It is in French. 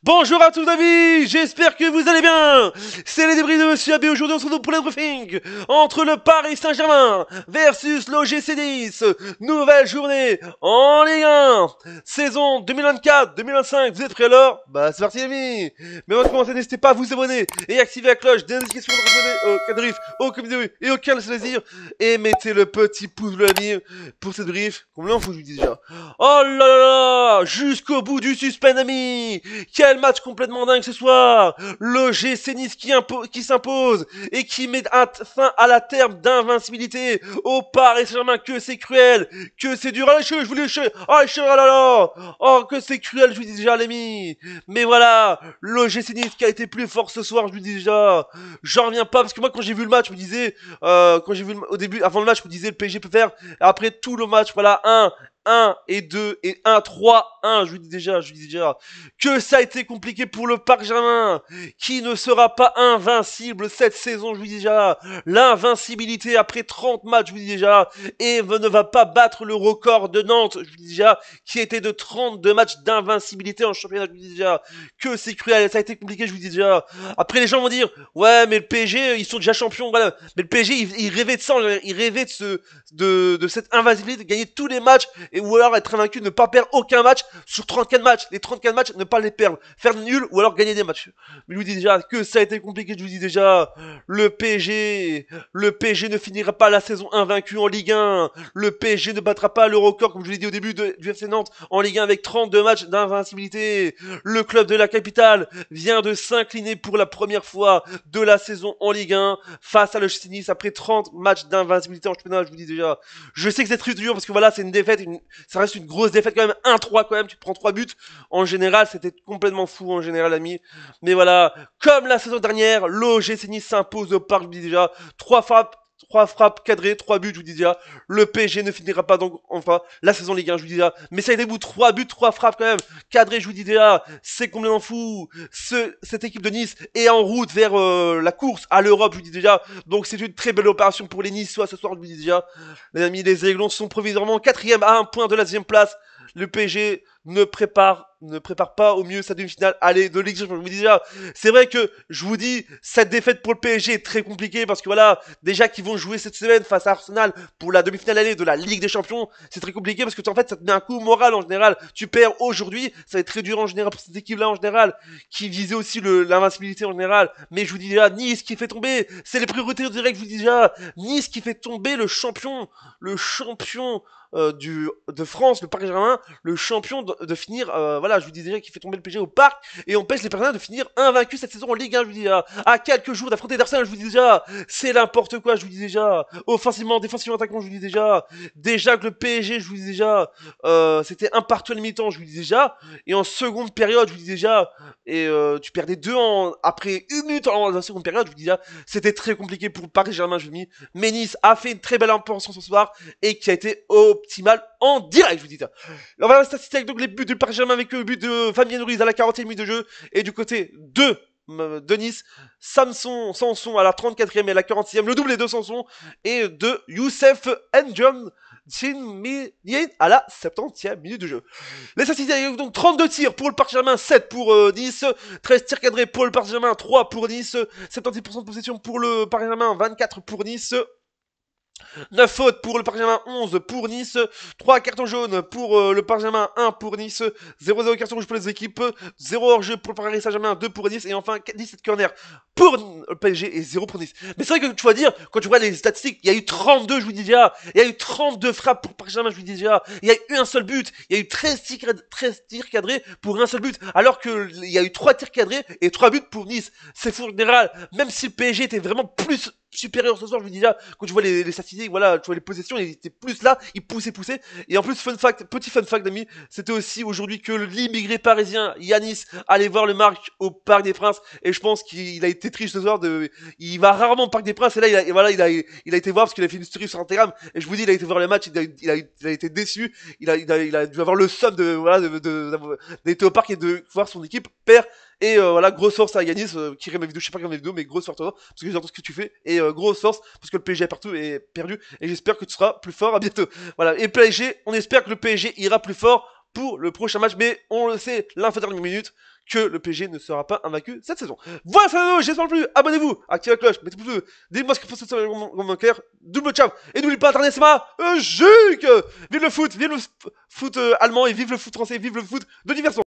Bonjour à tous amis, j'espère que vous allez bien. C'est les débris de Monsieur AB. Aujourd'hui on se retrouve pour le briefing entre le Paris Saint-Germain versus l'OGC Nice. Nouvelle journée en Ligue 1, saison 2024-2025. Vous êtes prêts alors? Bah c'est parti les amis. Mais avant de commencer, n'hésitez pas à vous abonner et activer la cloche des notifications pour vous abonner au Cadriff, au vidéo et au Canal Plaisir. Et mettez le petit pouce bleu ami pour cette brief. Combien on fout je vous dis déjà. Oh là là là, jusqu'au bout du suspense ami. Quel match complètement dingue ce soir. L'OGC Nice qui s'impose et qui met fin à la terme d'invincibilité au Paris Saint-Germain. Que c'est cruel, que c'est dur. Oh, je voulais oh là là. Oh, que c'est cruel, je vous dis déjà les amis. Mais voilà, l'OGC Nice qui a été plus fort ce soir, je vous dis déjà. J'en reviens pas parce que moi quand j'ai vu le match, je me disais, quand j'ai vu au début, avant le match, je me disais le PSG peut faire. Après tout le match, voilà, 1 et 2 et 1, 3, 1, je vous dis déjà, que ça a été compliqué pour le Paris Saint-Germain, qui ne sera pas invincible cette saison, je vous dis déjà, l'invincibilité après 30 matchs, je vous dis déjà, et ne va pas battre le record de Nantes, je vous dis déjà, qui était de 32 matchs d'invincibilité en championnat, je vous dis déjà, que c'est cruel, ça a été compliqué, je vous dis déjà. Après les gens vont dire, ouais, mais le PSG, ils sont déjà champions, voilà, mais le PSG, il rêvait de ça, il rêvait de cette invincibilité, de gagner tous les matchs, ou alors être invaincu, ne pas perdre aucun match sur 34 matchs. Les 34 matchs, ne pas les perdre. Faire nul ou alors gagner des matchs. Mais je vous dis déjà que ça a été compliqué, je vous dis déjà. Le PSG ne finira pas la saison invaincu en Ligue 1. Le PSG ne battra pas le record, comme je l'ai dit au début, du FC Nantes en Ligue 1 avec 32 matchs d'invincibilité. Le club de la capitale vient de s'incliner pour la première fois de la saison en Ligue 1 face à l'OGC Nice après 30 matchs d'invincibilité en championnat, je vous dis déjà. Je sais que c'est très dur parce que voilà, c'est une défaite, ça reste une grosse défaite quand même, 1-3 quand même, tu te prends 3 buts. En général, c'était complètement fou en général, ami. Mais voilà, comme la saison dernière, l'OGC Nice s'impose au parc, je vous dis déjà, 3 frappes cadrées, 3 buts, je vous dis déjà. Le PSG ne finira pas donc enfin la saison Ligue 1, je vous dis déjà. Mais ça a été bout 3 buts, 3 frappes quand même. Cadrées, je vous dis déjà. C'est complètement fou. Cette équipe de Nice est en route vers la course à l'Europe, je vous dis déjà. Donc c'est une très belle opération pour les Niçois ce soir, je vous dis déjà. Les amis, les Aiglons sont provisoirement 4ème à 1 point de la 2ème place. Le PSG ne prépare pas au mieux sa demi-finale aller de Ligue des Champions. Je vous dis déjà, c'est vrai que je vous dis, cette défaite pour le PSG est très compliquée parce que voilà, déjà qu'ils vont jouer cette semaine face à Arsenal pour la demi-finale aller de la Ligue des Champions, c'est très compliqué parce que en fait ça te met un coup moral en général. Tu perds aujourd'hui, ça va être très dur en général pour cette équipe-là en général, qui visait aussi l'invincibilité en général. Mais je vous dis déjà, Nice qui fait tomber, c'est les priorités directes, je vous dis déjà, Nice qui fait tomber le champion de France, le Paris Saint-Germain, le champion de finir, voilà, je vous dis déjà qu'il fait tomber le PSG au parc et empêche les Parisiens de finir invaincus cette saison en Ligue 1, je vous dis déjà, à quelques jours d'affronter d'Arsenal, je vous dis déjà, c'est n'importe quoi, je vous dis déjà, offensivement, défensivement, attaquant, je vous dis déjà que le PSG, je vous dis déjà, c'était un partout à la mi-temps, je vous dis déjà, et en seconde période, je vous dis déjà, et tu perdais après une minute en la seconde période, je vous dis déjà, c'était très compliqué pour Paris Saint-Germain, je vous dis, mais Nice a fait une très belle impression ce soir et qui a été optimal en direct, je vous dis ça. On va voir les statistiques avec donc les buts du Paris Saint-Germain avec le but de Fabien Ruiz à la 40e minute de jeu et du côté de Nice, Sanson à la 34e et à la 40e, le doublé de Sanson et de Youssef N'Djam à la 70e minute de jeu. Les statistiques donc 32 tirs pour le Paris Saint-Germain, 7 pour Nice, 13 tirs cadrés pour le Paris Saint-Germain, 3 pour Nice, 70% de possession pour le Paris Saint-Germain, 24 pour Nice. 9 fautes pour le Paris Saint-Germain, 11 pour Nice, 3 cartons jaunes pour le Paris Saint-Germain, 1 pour Nice, 0-0 carton rouge pour les équipes, 0 hors-jeu pour le Paris Saint-Germain, 2 pour Nice, et enfin 17 corners pour le PSG et 0 pour Nice. Mais c'est vrai que tu vas dire, quand tu vois les statistiques, il y a eu 32, je vous dis déjà, il y a eu 32 frappes pour le Paris Saint-Germain, je vous dis déjà, il y a eu un seul but, il y a eu 13 tirs cadrés pour un seul but, alors qu'il y a eu 3 tirs cadrés et 3 buts pour Nice. C'est fou en général, même si le PSG était vraiment plus supérieur ce soir, je vous dis déjà, quand tu vois les statistiques, voilà, tu vois les possessions, il était plus là, il poussait. Et en plus, petit fun fact d'amis, c'était aussi aujourd'hui que l'immigré parisien Yanis allait voir le match au Parc des Princes, et je pense qu'il a été triste ce soir il va rarement au Parc des Princes, et là, il a été voir parce qu'il a fait une story sur Instagram, et je vous dis, il a été voir le match, il a été déçu, il a dû avoir le somme d'être au parc et de voir son équipe perdre. Et voilà, grosse force à Yanis, qui regarde mes vidéos, je sais pas qui regarde mes vidéos, mais grosse force à toi, parce que j'entends ce que tu fais, et grosse force, parce que le PSG est partout et perdu, et j'espère que tu seras plus fort à bientôt. Voilà, et PSG, on espère que le PSG ira plus fort pour le prochain match. Mais on le sait, l'info dernière minute, que le PSG ne sera pas invaincu cette saison. Voilà, c'est la vidéo, j'espère plus. Abonnez-vous, activez la cloche, mettez pouce bleu. Dites-moi ce que vous pensez sur les commentaires. Double ciao. Et n'oubliez pas, Internet, c'est ma juque. Vive le foot allemand et vive le foot français, vive le foot de diversion.